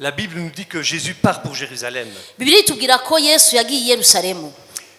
La Bible nous dit que Jésus part pour Jérusalem. Bibiliya itubwira ko Yesu yagiye i Yerusalemu.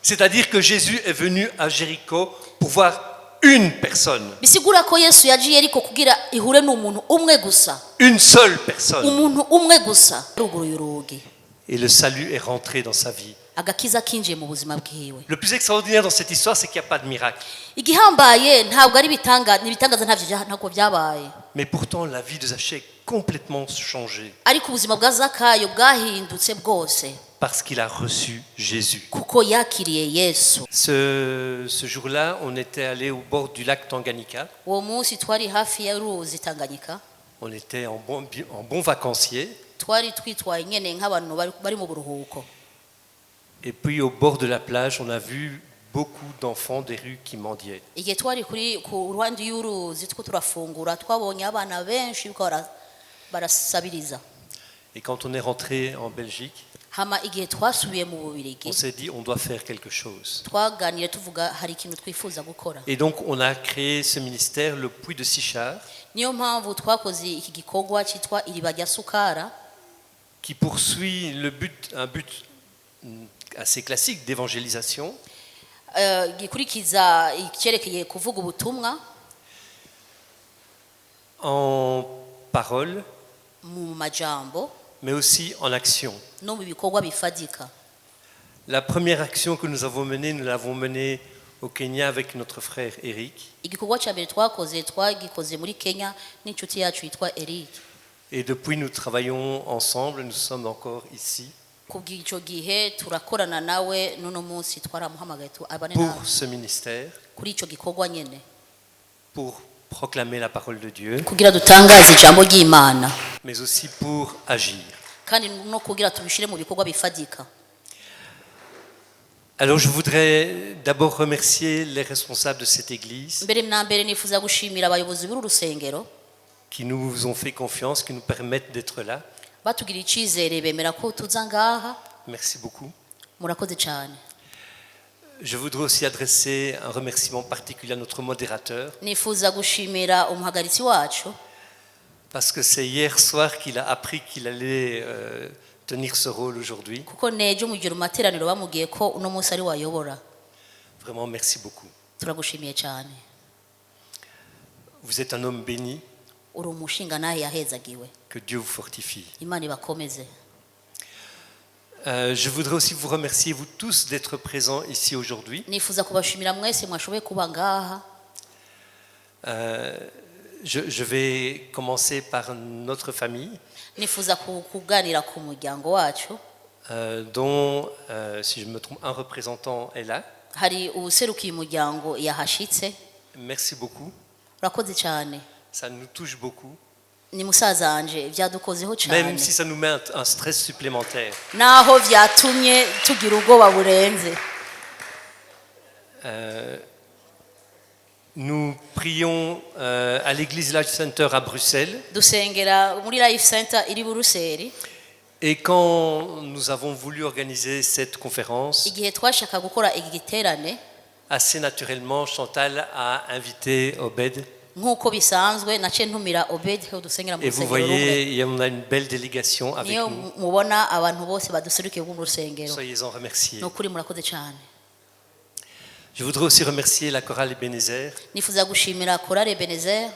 C'est-à-dire que Jésus est venu à Jéricho pour voir une personne. Bisigura ko Yesu yagiye ariko kugira ihure n'umuntu umwe gusa. Une seule personne. Umuntu umwe gusa. Ruguruye urugi. Et le salut est rentré dans sa vie. Agakiza kinjiye mu buzima bwiwe. Le plus extraordinaire dans cette histoire, c'est qu'il n'y a pas de miracle. Igihambaye ntabwo ari ibitangaza ntabwo byabaye. Mais pourtant, la vie de Zachée est complètement changée. Ariko ubuzima bwa Zakayo bwahindutse bwose. Parce qu'il a reçu Jésus. Kuko yakiriye Yesu. Ce jour-là, on était allé au bord du lac Tanganyika. Uwo munsi twari hafi ya ruzi Tanganyika. On était en bon vacancier. Twari twitwaye nyene nk'abantu bari mu buruhuko. Et puis au bord de la plage, on a vu beaucoup d'enfants des rues qui mendiaient. Igihe twari ku ruhande y'uruzi two turafungura twabonye abana benshi yuko barasabiriza. Et quand on est rentré en Belgique, Hama igihe twasubiye mu Bubiligi. on s'est dit on doit faire quelque chose. Twaganira tuvuga hari ikintu twifuza gukora. Et donc on a créé ce ministère, le Puits de Sichard, Niyo mpamvu twakoze iki gikorwa cyitwa iriba rya Sukara, qui poursuit un but assez classique d'évangélisation. gikurikiza icyerekeye kuvuga ubutumwa En parole, mu majambo mais aussi en action. no mu bikorwa bifadika. La première action que nous avons menée, nous l'avons menée au Kenya avec notre frère Eric. Igikorwa cya mbere twagikoze muri Kenya n'inshuti yacu yitwa Eric. Et depuis, nous travaillons ensemble, nous sommes encore ici Kubw'icyo gihe turakorana nawe n'uno munsi twaramuhamagaye abane pour ce ministère, kuri icyo gikorwa nyene pour proclamer la parole de Dieu, kugira dutangaze ijambo ry'Imana mais aussi pour agir. kandi no kugira tubishire mu bikorwa bifadika. Alors je voudrais d'abord remercier les responsables de cette église Mbere na mbere nifuza gushimira abayobozi b'uru rusengero qui nous ont fait confiance, qui nous permettent d'être là. batugira icizere bemera ko tuza ngaha. Merci beaucoup. Murakoze cyane. Je voudrais aussi adresser un remerciement particulier à notre modérateur, Nifuza gushimira umuhagaritsi wacu parce que c'est hier soir qu'il a appris qu'il allait tenir ce rôle aujourd'hui. kuko nejo mugira materaniro bamubwiye ko uno munsi ari wayobora. Vraiment, merci beaucoup. Turagushimiye cyane. Vous êtes un homme béni, Uri umushinga nahe yahezagiwe. que Dieu vous fortifie. Imana ibakomeze. Je voudrais aussi vous remercier, vous tous, d'être présents ici aujourd'hui. Nifuza kubashimira mwese mwashoboye kuba ngaha. Je vais commencer par notre famille, Nifuza kuganira ku muryango wacu. dont, si je me trompe, un représentant est là. Hari userukiye umuryango yahashitse. Merci beaucoup. Urakoze cyane. Ça nous touche beaucoup, Ni musaza wanje byadukozeho même cyane. si ça nous met un stress supplémentaire. Naho byatumye tugira ubwoba burenze. Nous prions à l'église Life Center à Bruxelles. Dusengera muri Life Center iri Buruseli. Et quand nous avons voulu organiser cette conférence, Igihe twashaka gukora iki giterane assez naturellement, Chantal a invité Obed. nkuko bisanzwe nace ntumira Obed ho dusengera mu Et vous rusengero voyez, on a une belle délégation avec niyo nous. mubona abantu bose baduserukiye mu rusengero. Soyez-en remerciés. Nukuri murakoze cyane. Je voudrais aussi remercier la chorale Ebenezer Nifuza gushimira Korale Ebenezer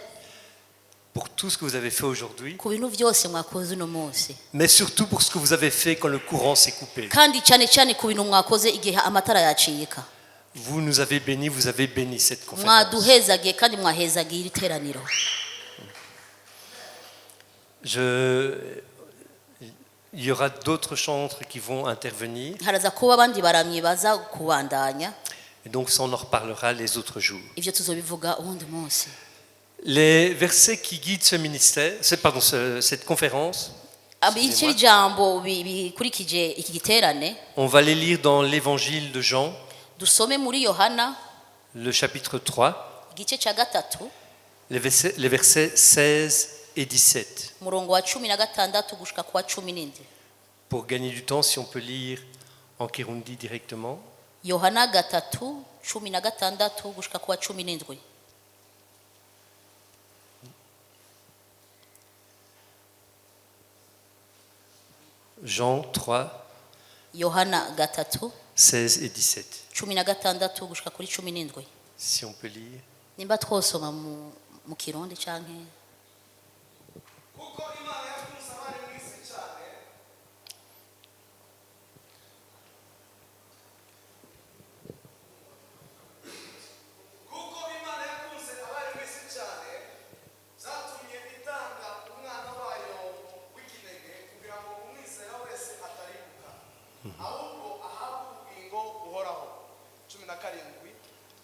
pour tout ce que vous avez fait aujourd'hui, ku bintu byose mwakoze uno munsi. mais surtout pour ce que vous avez fait quand le courant s'est coupé. Kandi cyane cyane ku bintu mwakoze igihe amatara yacika. Vous nous avez bénis, vous avez béni cette conférence. Mwaduhezagiye kandi mwahezagiye iri teraniro. Il y aura d'autres chantres qui vont intervenir, Haraza kuba abandi baramyi baza kubandanya. et donc ça on en reparlera les autres jours. Ivyo tuzobivuga ubundi munsi. Les versets qui guident ce ministère, cette conférence, Ibice bijambo bikurikije iki giterane on va les lire dans l'évangile de Jean, dusome muri Yohana le chapitre 3, igice cya gatatu les versets 16 et 17. umurongo wa 16 gushika ku wa 17. Pour gagner du temps, si on peut lire en Kirundi directement. Yohana gatatu 16 gushika ku wa 17. Jean 3, yohana gatatu 16 et 17. 16 gushika kuri 17. Si on peut lire. nimba twosoma mu kirundi canke kuko imana yakunze abari mu isi cyane kuko imana yakunze abari mu isi cyane zatumye itanga umwana wayo w'ikinege kugira ngo umwizera wese ataribuka ahubwo ahabwe ubugingo buhoraho 17.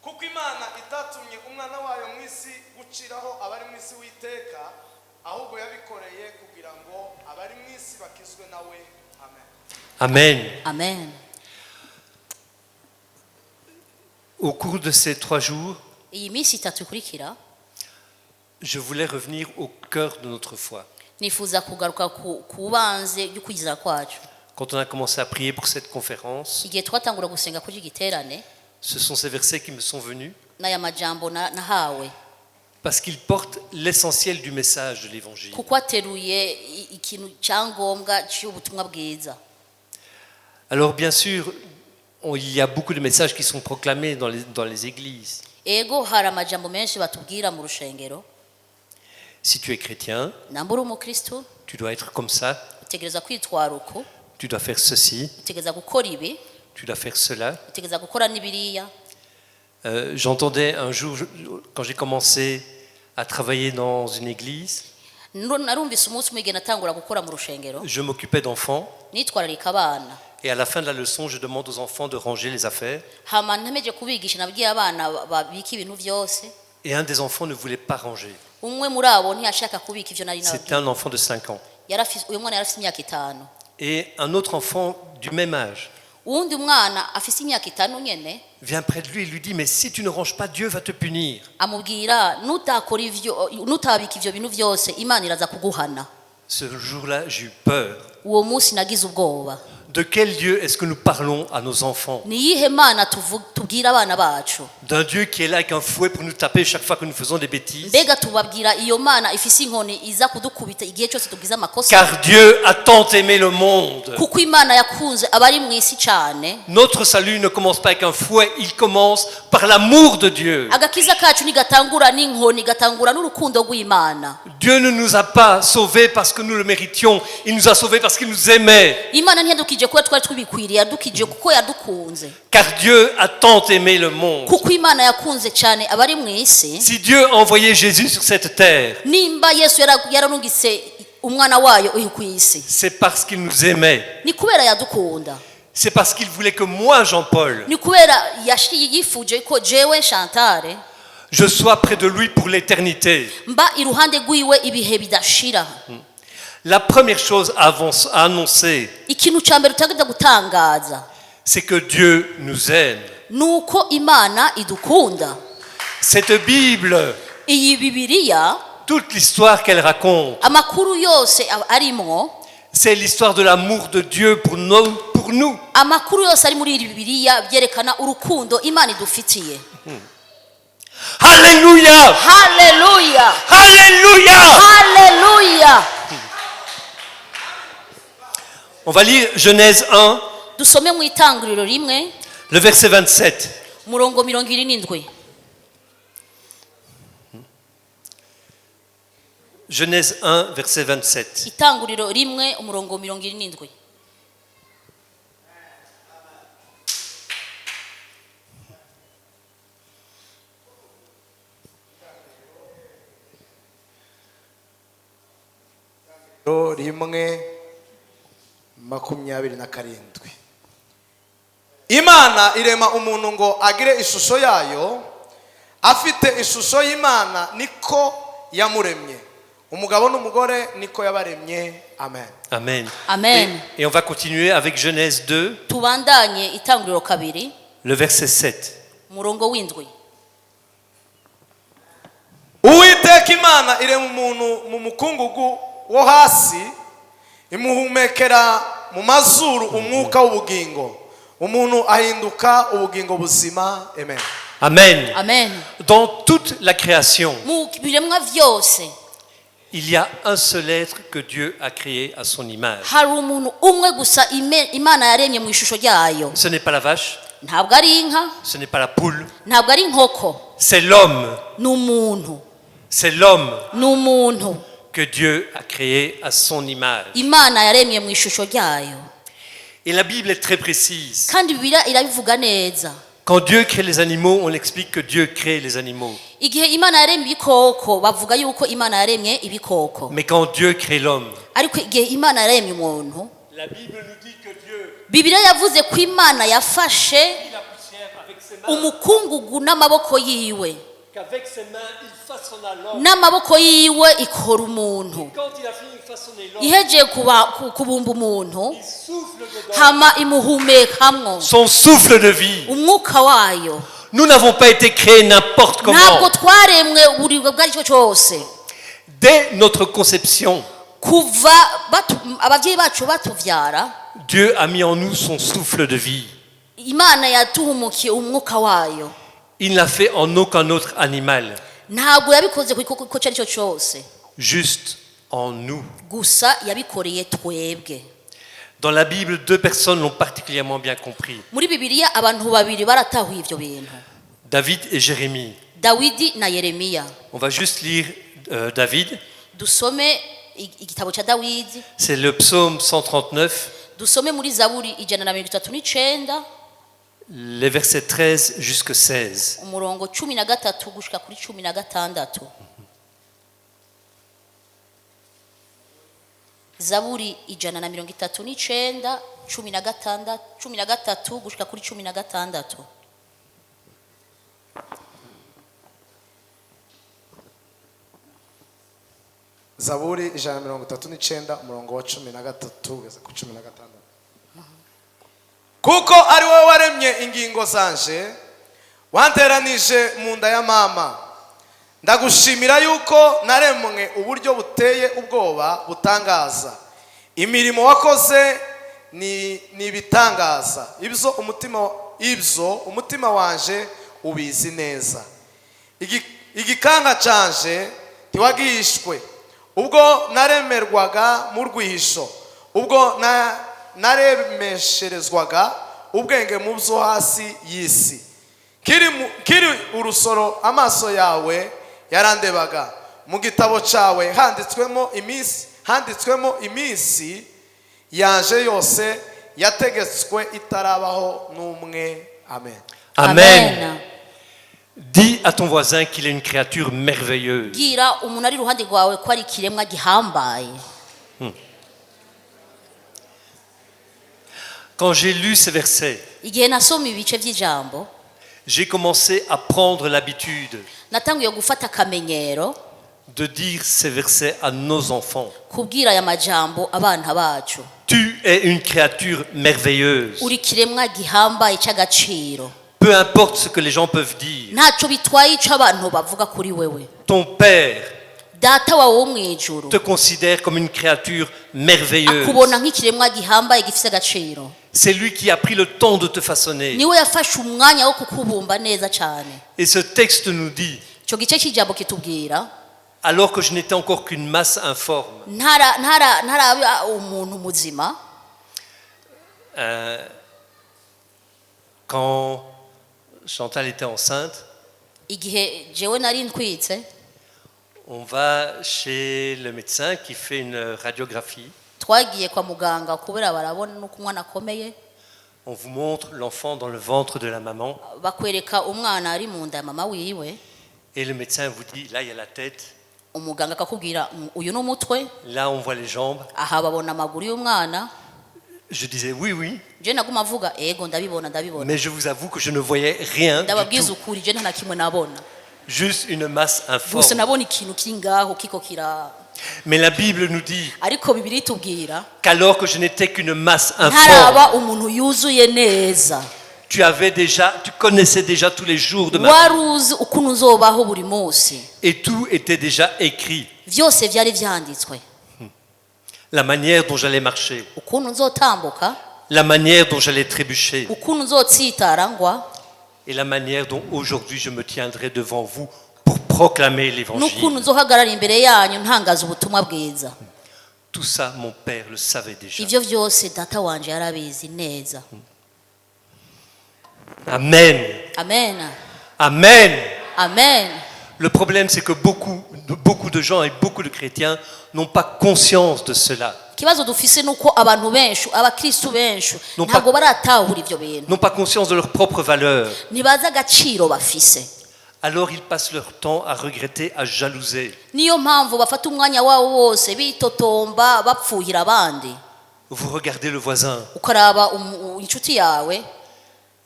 kuko imana itatumye umwana wayo mu isi guciraho abari mu isi w'iteka ahubwo yabikoreye kugira ngo abari mu isi bakizwe nawe. Amen. Amen. amen. Au cours de ces 3 jours, iyi minsi itatu ikurikira je voulais revenir au cœur de notre foi. nifuza kugaruka ku banze y'ukwizera kwacu. Quand on a commencé à prier pour cette conférence, igihe twatangura gusenga kuri iki giterane ce sont ces versets qui me sont venus n'aya majambo nahawe parce qu'ils portent l'essentiel du message de l'évangile. kuko ateruye ikintu cyangombwa cy'ubutumwa bwiza. Alors bien sûr, il y a beaucoup de messages qui sont proclamés dans les églises. ego hari amajambo menshi batubwira mu rushengero. Si tu es chrétien, namba uri umukristo tu dois être comme ça, utegereza kwitwara uko, tu dois faire ceci, utegereza gukora ibi, tu dois faire cela. utegereza gukora n'ibiriya. J'entendais un jour, quand j'ai commencé à travailler dans une église, narumvise umunsi umwe igihe natangura gukora mu rushengero je m'occupais d'enfants nitwararika abana, et à la fin de la leçon, je demande aux enfants de ranger les affaires. hama ntameje kubigisha nabwiye abana babika ibintu byose. Et un des enfants ne voulait pas ranger. umwe muri abo ntiyashaka kubika ivyo nari C'était nabwiye. un enfant de 5 ans. uyu mwana yarafise imyaka 5. Et un autre enfant du même âge uwundi mwana afise imyaka 5 nyene vient près de lui et lui dit, mais si tu ne ranges pas, Dieu va te punir. amubwira nutakora ivyo nutabika ivyo bintu byose Imana iraza kuguhana. Ce jour-là, j'ai eu peur. uwo munsi nagize ubwoba. De quel Dieu est-ce que nous parlons à nos enfants? ni yihe Mana tubwira abana bacu? D'un Dieu qui est là avec un fouet pour nous taper chaque fois que nous faisons des bêtises? mbega tubabwira iyo Mana ifise inkoni iza kudukubita igihe cyose tugize amakosa? Car Dieu a tant aimé le monde. kuko Imana yakunze abari mu isi cyane. Notre salut ne commence pas avec un fouet, il commence par l'amour de Dieu. agakiza kacu nigatangura n'inkoni, gatangura n'urukundo rw'Imana. Dieu ne nous a pas sauvés parce que nous le méritions, il nous a sauvés parce qu'il nous aimait. Imana ntiyadukije kuko twari tubikwiriye, yadukije kuko yadukunze. Car Dieu a tant aimé le monde. kuko Imana yakunze cyane abari mu isi. Si Dieu a envoyé Jésus sur cette terre, nimba Yesu yaranungitse umwana wayo uyu ku isi, c'est parce qu'il nous aimait. ni kubera yadukunda. C'est parce qu'il voulait que moi, Jean-Paul, ni kubera yifuje ko jewe Chantal je sois près de lui pour l'éternité. mba iruhande rwiwe ibihe bidashira. La première chose à annoncer, ikintu cya mbere utagenda gutangaza c'est que Dieu nous aime. nuko Imana idukunda. Cette Bible, iyi Bibiliya toute l'histoire qu'elle raconte, amakuru yose arimo, c'est l'histoire de l'amour de Dieu pour nous. amakuru yose ari muri iyi Bibiliya byerekana urukundo Imana idufitiye. Alléluia! Haleluya, Alléluia! haleluya. On va lire Genèse 1, dusome mu itanguriro rimwe le verset 27. murongo 27. Genèse 1, verset 27. itanguriro rimwe umurongo 27. rimwe 27. Imana irema umuntu ngo agire ishusho yayo, afite ishusho y'Imana niko yamuremye, umugabo n'umugore niko yabaremye. Amen. Amen. Amen. Et on va continuer avec Genèse 2, tubandanye itanguriro 2 le verset 7. umurongo w'indwi. Uwiteka Imana irema umuntu mu mukungugu wo hasi, imuhumekera mu mazuru umwuka w'ubugingo, umuntu ahinduka ubugingo buzima. Amen. Amen. Amen. Dans toute la création, mu biremwa byose Il y a un seul être que Dieu a créé à son image. hari umuntu umwe gusa imana yaremye mu ishusho ryayo. Ce n'est pas la vache, Ntabwo ari inka, ce n'est pas la poule, ntabwo ari inkoko, c'est l'homme. ni umuntu. C'est l'homme Ni umuntu que Dieu a créé à son image. imana yaremye mu ishusho ryayo. Et la Bible est très précise. Kandi Bibiliya irabivuga neza. Quand Dieu crée les animaux, on explique que Dieu crée les animaux. Igihe imana yaremye ibikoko bavuga yuko imana yaremye ibikoko. Mais quand Dieu crée l'homme, Ariko igihe imana yaremye umuntu, la Bible nous dit que Dieu Bibiliya yavuze ko imana yafashe prit la poussière avec ses mains, umukungugu n'amaboko yiwe, qu'avec ses mains il façonna l'homme. n'amaboko yiwe ikora umuntu. Quand il a fini de façonner l'homme, Ihejeye kubumba umuntu, il souffle dedans hama imuhumekamwo son souffle de vie. umwuka wayo. Nous n'avons pas été créés n'importe Ntabwo comment. twaremwe uburibwe bwo ari cyo cyose. Dès notre conception, Kuva ababyeyi bacu batuvyara, Dieu a mis en nous son souffle de vie. imana yatuhumukiye umwuka wayo. Il n'a fait en aucun autre animal, Ntabwo yabikoze ku gikoko icyo ari cyo cyose, juste en nous. gusa yabikoreye twebwe. Dans la Bible, deux personnes l'ont particulièrement bien compris. Muri Bibiliya abantu babiri baratahuye ibyo bintu, David et Jérémie. Dawidi na Yeremiya. On va juste lire David. Dusome igitabo cya Dawidi, C'est le psaume 139, dusome muri Zaburi 139, les versets 13 jusqu'à 16. umurongo 13 gushika kuri 16. Zaburi 139, 13 gushika kuri 16. zaburi 139 umurongo wa 13 kugeza ku 16. kuko ari wowe waremye ingingo zanje, wanteranije mu nda ya mama. Ndagushimira yuko naremwe uburyo buteye ubwoba butangaza. Imirimo wakoze ni ibitangaza. Ibyo umutima wanje ubizi neza. Igikanka canje ntiwagihishwe, ubwo naremerwaga mu rwihisho, ubwo naremesherezwaga ubwenge mu byo hasi y'isi. Kiri urusoro amaso yawe yarandebaga, mu gitabo cyawe handitswemo iminsi yanje yose yategetswe itarabaho n'umwe. Amen. Amen. Dis à ton voisin qu'il est une créature merveilleuse. Gira umuntu ari iruhande rwawe ko ari ikiremwa gihambaye. Quand j'ai lu ces versets, Igihe nasoma ibice by'ijambo, j'ai commencé à prendre l'habitude natangiye gufata akamenyero de dire ces versets à nos enfants. kubwira aya majambo abana bacu. Tu es une créature merveilleuse. Uri kiremwa gihambaye cy'agaciro. Peu importe ce que les gens peuvent dire. Ntacyo bitwaye icyo abantu bavuga kuri wewe. Ton père Data wawe wo mu ijuru te considère comme une créature merveilleuse. akubona nk'ikiremwa gihambaye gifite agaciro. C'est lui qui a pris le temps de te façonner. Niwe yafashe umwanya wo kukubumba neza cyane. Et ce texte nous dit, Icyo gice cy'ijambo kitubwira, alors que je n'étais encore qu'une masse informe, ntaraba umuntu muzima, quand Chantal était enceinte, igihe jewe nari ntwitse, on va chez le médecin qui fait une radiographie. twagiye kwa muganga kubera barabona nuko umwana akomeye. On vous montre l'enfant dans le ventre de la maman. Bakwereka umwana ari mu nda ya mama wiwe. Et le médecin vous dit, là il y a la tête, Umuganga akakubwira uyu ni umutwe, là on voit les jambes. aha babona amaguru y'umwana. Je disais oui, oui, Je naguma avuga ego ndabibona. mais je vous avoue que je ne voyais rien du Ndababwiza tout. ukuri je nta na kimwe nabona. Juste une masse Gusa informe. nabona ikintu kiri ngaho kiko kira. Mais la Bible nous dit Ariko Bibiliya itubwira qu'alors que je n'étais qu'une masse informe, ntaraba umuntu yuzuye neza. tu connaissais déjà tous les jours de ma vie. Wari uzi ukuntu uzobaho buri munsi. Et tout était déjà écrit. Vyose vyari vyanditswe. La manière dont j'allais marcher, Ukuntu uzotambuka, la manière dont j'allais trébucher, ukuntu uzotsitara ngwa, et la manière dont aujourd'hui je me tiendrai devant vous pour proclamer l'évangile. n'ukuntu nzohagarara imbere yanyu ntangaza ubutumwa bwiza. Tout ça, mon Père le savait déjà. Ibyo byose data wanje yarabizi neza. Amen. Amen. Amen. Amen. Le problème, c'est que beaucoup de gens et beaucoup de chrétiens n'ont pas conscience de cela. Ikibazo dufise nuko abantu benshi abakristo benshi Non pas- ntabwo baratahura ibyo bintu, N'ont pas conscience de leur propre valeur. ntibazi agaciro bafise. Alors ils passent leur temps à regretter, à jalouser. Niyo mpamvu bafata umwanya wabo wose bitotomba bapfuhira abandi. Vous regardez le voisin Ukaraba inshuti yawe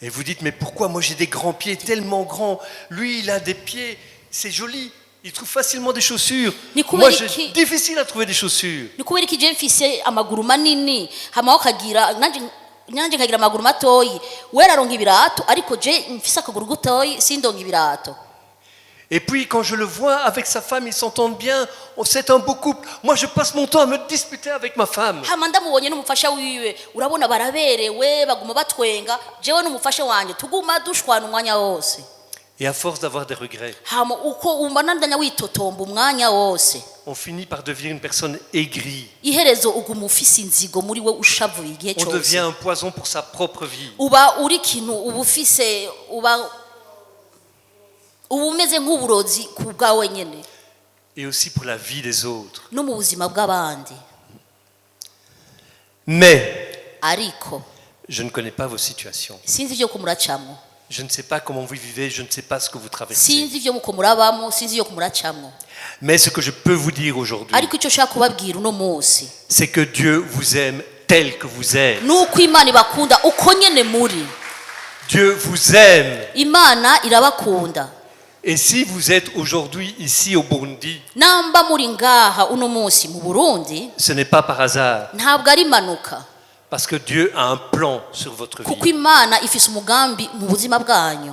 et vous dites, mais pourquoi moi j'ai des grands pieds tellement grands? Lui, il a des pieds, c'est joli. Il trouve facilement des chaussures. Ni Moi, kubera c'est iki- difficile à trouver des chaussures. ni kubera iki je mfise amaguru manini hama ukagira nanje nkagira amaguru matoyi, wera aronka ibirato ariko je mfise akaguru gutoyi sindonka ibirato. Et puis quand je le vois avec sa femme, ils s'entendent bien. C'est un beau couple. Moi, je passe mon temps à me disputer avec ma femme. Hama ndamubonye n'umufasha wiwe, urabona baraberewe baguma batwenga, jewe n'umufasha wanje tuguma dushwana umwanya wose. Et à force d'avoir des regrets, Hama uko umanandanya witotomba umwanya wose, on finit par devenir une personne aigrie. iherezo uguma ufise inzigo muri we ushavuye igihe On devient cyose. un poison pour sa propre vie. Uba uri kintu uba ufise uba umeze nk'uburozi ku bwawe nyene Et aussi pour la vie des autres. no mu buzima bw'abandi. Mais Ariko je ne connais pas vos situations. sinzi ibyo kumuracamo, Je ne sais pas comment vous vivez, je ne sais pas ce que vous traversez. sinzi ibyo mukomurabamo, sinzi ibyo kumuracamo. Mais ce que je peux vous dire aujourd'hui, Ariko icyo ushaka kubabwira uno munsi c'est que Dieu vous aime tel que vous êtes. nuko Imana ibakunda uko nyene muri. Dieu vous aime. Imana irabakunda. Et si vous êtes aujourd'hui ici au Burundi, Namba muri ngaha uno munsi mu Burundi ce n'est pas par hasard. ntabwo ari impanuka, Parce que Dieu a un plan sur votre kuko vie. Imana ifise umugambi mu buzima bwanyu.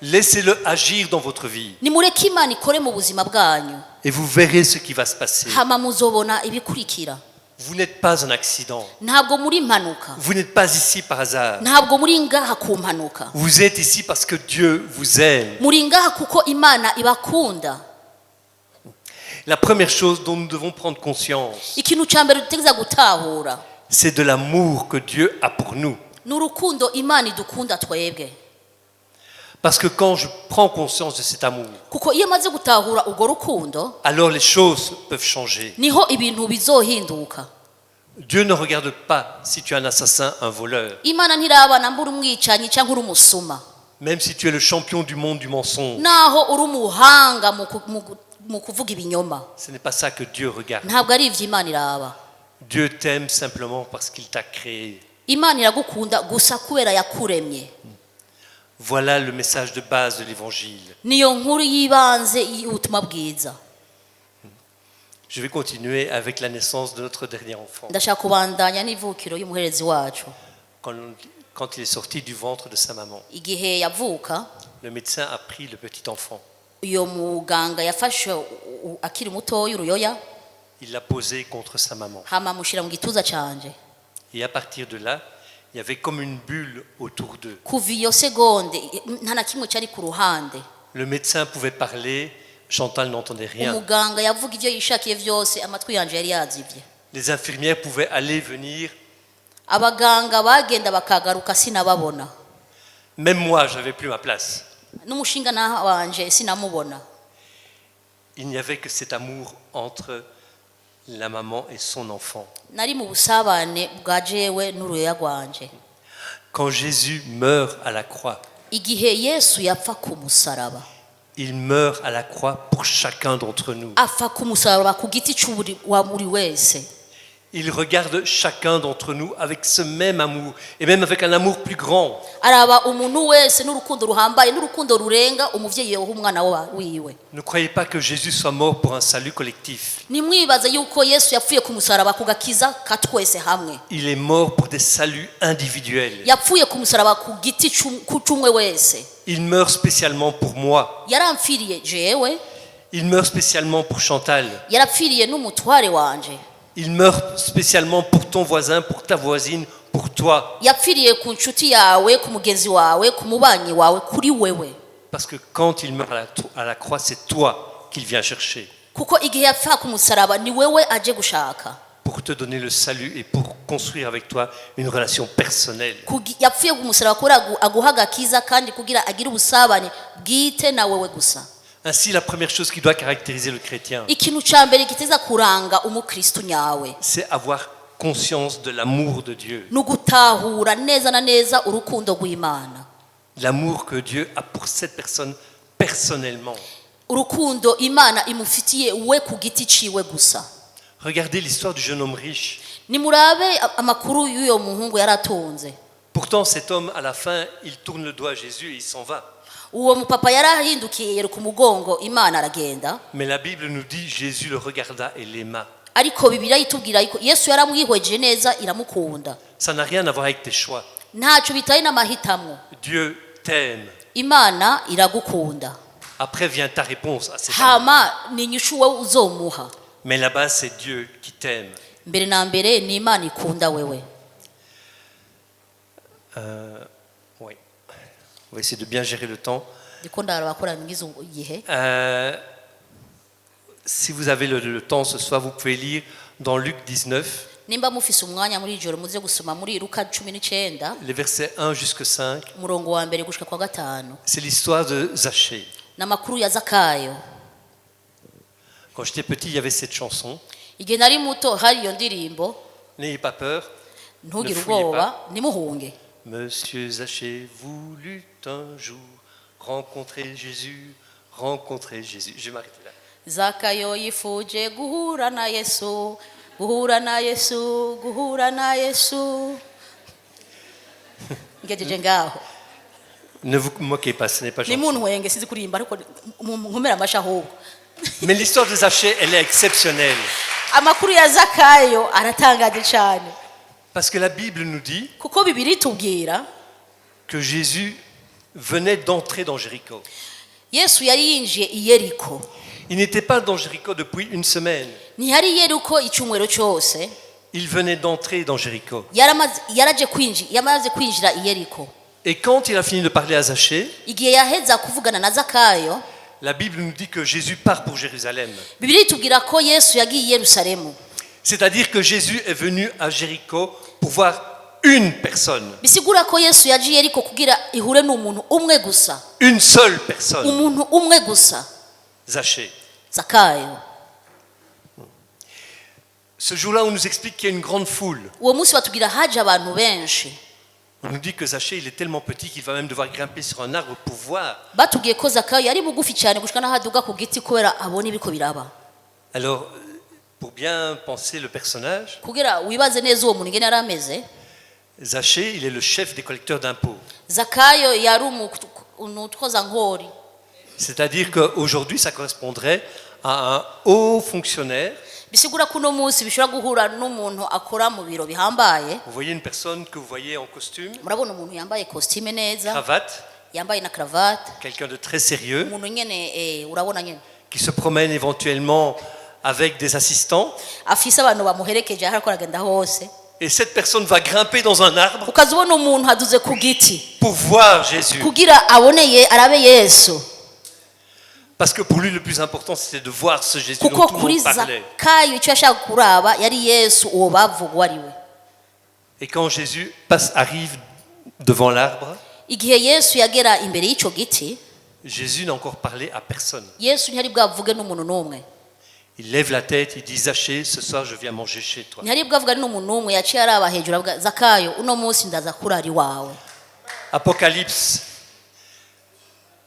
Laissez-le agir dans votre vie. Nimureke Imana ikore mu buzima bwanyu, Et vous verrez ce qui va se passer. hama muzobona ibikurikira. Vous n'êtes pas un accident. Ntabwo muri impanuka, Vous n'êtes pas ici par hasard. ntabwo muri ngaha ku mpanuka, Vous êtes ici parce que Dieu vous aime. muri ngaha kuko Imana ibakunda. La première chose dont nous devons prendre conscience, Ikintu cya mbere dutegereza gutahura c'est de l'amour que Dieu a pour nous. ni urukundo Imana idukunda twebwe. Parce que quand je prends conscience de cet amour, Kuko iyo amaze gutahura urwo rukundo alors les choses peuvent changer. niho ibintu bizohinduka. Dieu ne regarde pas si tu es un assassin, un voleur. Imana ntirabana mbura umwicanyi cyangwa uri umusuma, Même si tu es le champion du monde du mensonge. naho uri umuhanga mu kuvuga ibinyoma. Ce n'est pas ça que Dieu regarde. Ntabwo ari ibyo Imana iraba. Dieu t'aime simplement parce qu'il t'a créé. Imana iragukunda gusa kubera yakuremye. Voilà le message de base de l'évangile. Niyo nkuru y'ibanze y'ubutumwa bwiza. Je vais continuer avec la naissance de notre dernier enfant. Ndashaka kubandanya n'ivukiro y'umuherezi wacu. Quand il est sorti du ventre de sa maman, Igihe yavuka, le médecin a pris le petit enfant. uyo muganga yafashe akiri mutoya uruyoya, Il l'a posé contre sa maman. hama amushyira mu gituza canje. Et à partir de là, il y avait comme une bulle autour d'eux. Kuva iyo segonde nta na kimwe cyari ku ruhande. Le médecin pouvait parler, Chantal n'entendait rien. Umuganga yavuga ibyo yishakiye byose, amatwi yanje yari yazivye. Les infirmières pouvaient aller, venir. Abaganga bagenda bakagaruka sinababona. Même moi, j'avais plus ma place. N'umushinga wanje sinamubona. Il n'y avait que cet amour entre la maman et son enfant. Nari mu busabane bwa jewe n'uruyoya rwanje. Quand Jésus meurt à la croix, Igihe Yesu yapfa ku musaraba, il meurt à la croix pour chacun d'entre nous. apfa ku musaraba ku giti wa buri wese. Il regarde chacun d'entre nous avec ce même amour, et même avec un amour plus grand. Araba umuntu wese n'urukundo ruhambaye n'urukundo rurenga umuvyeyi w'umwana wiwe. Ne croyez pas que Jésus soit mort pour un salut collectif. Nimwibaze yuko Yesu yapfuye ku musaraba kugakiza katwese hamwe. Il est mort pour des saluts individuels. Yapfuye ku musaraba ku giti c'umwe wese. Il meurt spécialement pour moi. Yaramfiriye jewe, Il meurt spécialement pour Chantal. yarapfiriye n'umutware wanje. Il meurt spécialement pour ton voisin, pour ta voisine, pour toi. Yapfiriye ku nshuti yawe, ku mugenzi wawe, ku mubanyi wawe, kuri wewe. Parce que quand il meurt à la croix, c'est toi qu'il vient chercher kuko igihe yapfa ku musaraba ni wewe aje gushaka pour te donner le salut et pour construire avec toi une relation personnelle. yapfuye ku musaraba kubera aguha agakiza kandi kugira agire ubusabane bwite na wewe gusa. Ainsi, la première chose qui doit caractériser le chrétien, ikintu ca mbere giteza kuranga umukristo nyawe c'est avoir conscience de l'amour de Dieu. ni ugutahura neza na neza urukundo rw'Imana, L'amour que Dieu a pour cette personne personnellement. urukundo Imana imufitiye we ku giti ciwe gusa. Regardez l'histoire du jeune homme riche. nimurabe amakuru y'uyo muhungu yaratunze. Pourtant, cet homme, à la fin, il tourne le doigt à Jésus et il s'en va. uwo mupapa yarahindukiye yera ku mugongo Imana aragenda, Mais la Bible nous dit, Jésus le regarda et l'aima. ariko Bibiliya itubwira yuko Yesu yaramwihweje neza iramukunda. Ça n'a rien à voir avec tes choix. ntaco bitaye n'amahitamo. Dieu t'aime. Imana iragukunda, Après vient ta réponse à cet amour. hama ni inyishu wowe uzomuha. Mais là-bas, c'est Dieu qui t'aime. mbere na mbere ni Imana ikunda wewe. Oui. On va essayer de bien gérer le temps. ndiko ndaraba ko narangiza igihe. Si vous avez le temps ce soir, vous pouvez lire dans Luc 19, nimba mufise umwanya muri ijoro muze gusoma muri Luka 19 les versets 1 jusqu'à 5. umurongo wa mbere gushika kwa gatanu. C'est l'histoire de Zachée. n'amakuru ya Zakayo. Quand j'étais petit, il y avait cette chanson. igihe nari muto hari iyo ndirimbo, N'ayez pas peur. ntugire Ne fouillez ubwoba nimuhunge. Monsieur Zachée voulut un jour rencontrer Jésus, rencontrer Jésus. Je vais m'arrêter là. Zakayo yifuje guhura na Yesu, guhura na Yesu, guhura na Yesu. ngejeje ngaho. Ne vous moquez pas, ce n'est pas ni gentil. muntu wenge sizi kurimba ariko nkomera amasha ahubwo. Mais l'histoire de Zachée, elle est exceptionnelle. amakuru ya Zakayo aratangaje cyane Parce que la Bible nous dit kuko Bibiliya itubwira que Jésus venait d'entrer dans Jéricho. Yesu yari yinjiye i Yeriko. Il n'était pas dans Jéricho depuis une semaine. ntihari i Yeriko icyumweru cyose, Il venait d'entrer dans Jéricho. yamaze kwinjira i Yeriko. Et quand il a fini de parler à Zachée, igihe yaheza kuvugana na Zakayo, la Bible nous dit que Jésus part pour Jérusalem. Bibiliya itubwira ko Yesu yagiye i Yerusalemu. C'est-à-dire que Jésus est venu à Jéricho pour voir une personne. bisigura ko Yesu yagiye i Yeriko kugira ihure n'umuntu umwe gusa. Une seule personne. umuntu umwe gusa, Zachée. Zakayo. Ce jour-là, on nous explique qu'il y a une grande foule. uwo munsi batubwira haje abantu benshi. On nous dit que Zachée, il est tellement petit qu'il va même devoir grimper sur un arbre pour voir. batubwiye ko Zakayo yari bugufi cyane gushika n'aho aduga ku giti kubera abona ibiko biraba. Alors, pour bien penser le personnage, kugira wibaze neza uwo muntu ingene yari ameze, Zachée, il est le chef des collecteurs d'impôts. Zakayo yari umutwaza nkori. C'est-à-dire qu'aujourd'hui, ça correspondrait à un haut fonctionnaire. bisigura ko uno munsi bishobora guhura n'umuntu akora mu biro bihambaye. Vous voyez une personne que vous voyez en costume, murabona umuntu yambaye costume neza, cravate, yambaye na cravate, quelqu'un de très sérieux, umuntu nyene urabona nyene qui se promène éventuellement avec des assistants. afise abantu bamuherekeje aho ariko aragenda hose. Et cette personne va grimper dans un arbre ukaza ubona umuntu aduze ku giti pour voir Jésus. kugira aboneye arabe Yesu. Parce que pour lui, le plus important, c'était de voir ce Jésus dont kuko tout le kuri monde parlait. Zakayo icyo yashaka kuraba yari Yesu uwo bavugwa ari we. Et quand Jésus arrive devant l'arbre, igihe Yesu yagera imbere y'icyo giti, Jésus n'a encore parlé à personne. Yesu ntiyari bwavuge n'umuntu n'umwe. Il lève la tête, il dit Zachée, ce soir je viens manger chez toi. ntiyari bwavugane n'umuntu n'umwe, yaciye araba hejuru avuga Zakayo uno munsi ndaza kurara iwawe. Apocalypse.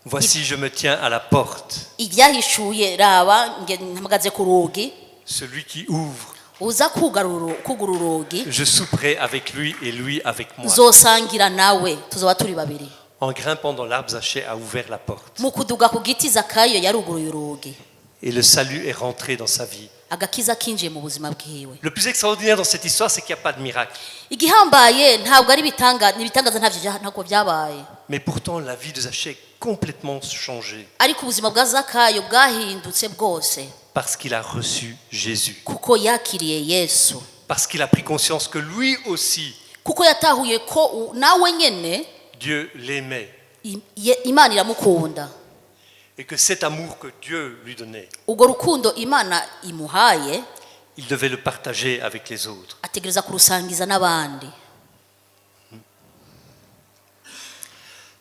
Voici, je me tiens à la porte. ibyahishuye raba mpagaze ku rugi, Celui qui ouvre, uza kugura urugi je souperai avec lui et lui avec moi. zosangira nawe, tuzoba turi babiri. En grimpant dans l'arbre, Zachée a ouvert la porte. mu kuduga ku giti Zakayo yaruguruye urugi, Et le salut est rentré dans sa vie. agakiza kinjiye mu buzima bwiwe. Le plus extraordinaire dans cette histoire, c'est qu'il n'y a pas de miracle. igihambaye ntabwo ari ibitangaza ntabwo byabaye, Mais pourtant, la vie de Zachée est complètement changée. ariko ubuzima bwa Zakayo bwahindutse bwose Parce qu'il a reçu Jésus. kuko yakiriye Yesu, Parce qu'il a pris conscience que lui aussi, kuko yatahuye ko nawe nyene Dieu l'aimait. imana iramukunda et que cet amour que Dieu lui donnait, urwo rukundo imana imuhaye il devait le partager avec les autres. ategereza kurusangiza n'abandi.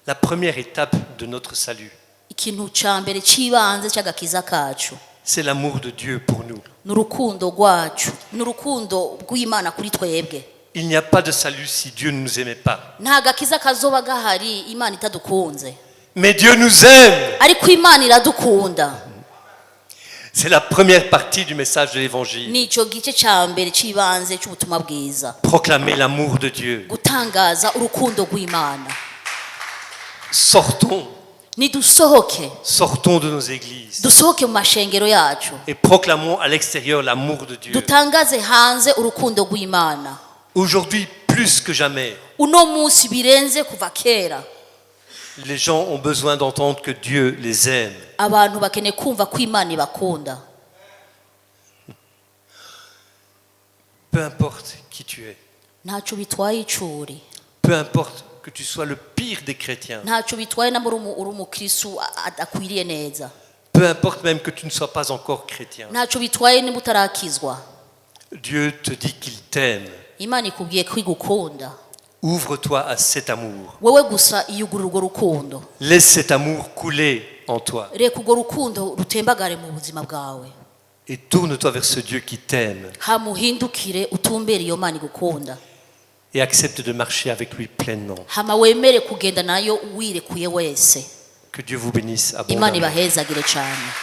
La première étape de notre salut, ikintu ca mbere c'ibanze c'agakiza kacu c'est l'amour de Dieu pour nous. ni urukundo rwacu, ni urukundo rw'imana kuri twebwe. Il n'y a pas de salut si Dieu ne nous aimait pas. nta gakiza kazoba gahari imana itadukunze, Mais Dieu nous aime. ariko imana iradukunda. C'est la première partie du message de l'évangile. nico gice ca mbere c'ibanze c'ubutumwa bwiza, Proclamer l'amour de Dieu. gutangaza urukundo rw'imana. Sortons de nos églises dusohoke mu mashengero yacu et proclamons à l'extérieur l'amour de Dieu. dutangaze hanze urukundo rw'imana. Aujourd'hui, plus que jamais, uno munsi birenze kuva kera, les gens ont besoin d'entendre que Dieu les aime. abantu bakeneye kumva ko imana ibakunda. Peu importe qui tu es, ntacyo bitwaye icuri, peu importe que tu sois le pire des chrétiens, ntacyo bitwaye namba uri umukristu adakwiriye neza, peu importe même que tu ne sois pas encore chrétien. ntacyo bitwaye niba utarakizwa. Dieu te dit qu'il t'aime. imana ikubwiye ko igukunda. Ouvre-toi à cet amour. wowe gusa iyugurura urwo rukundo, Laisse cet amour couler en toi reka urwo rukundo rutembagare mu buzima bwawe, et tourne-toi vers ce Dieu qui t'aime hamuhindukire utumbere iyo mana igukunda, et accepte de marcher avec lui pleinement. hama wemere kugenda nayo wirekuye wese. Que Dieu vous bénisse imana abondamment. ibahezagire cyane.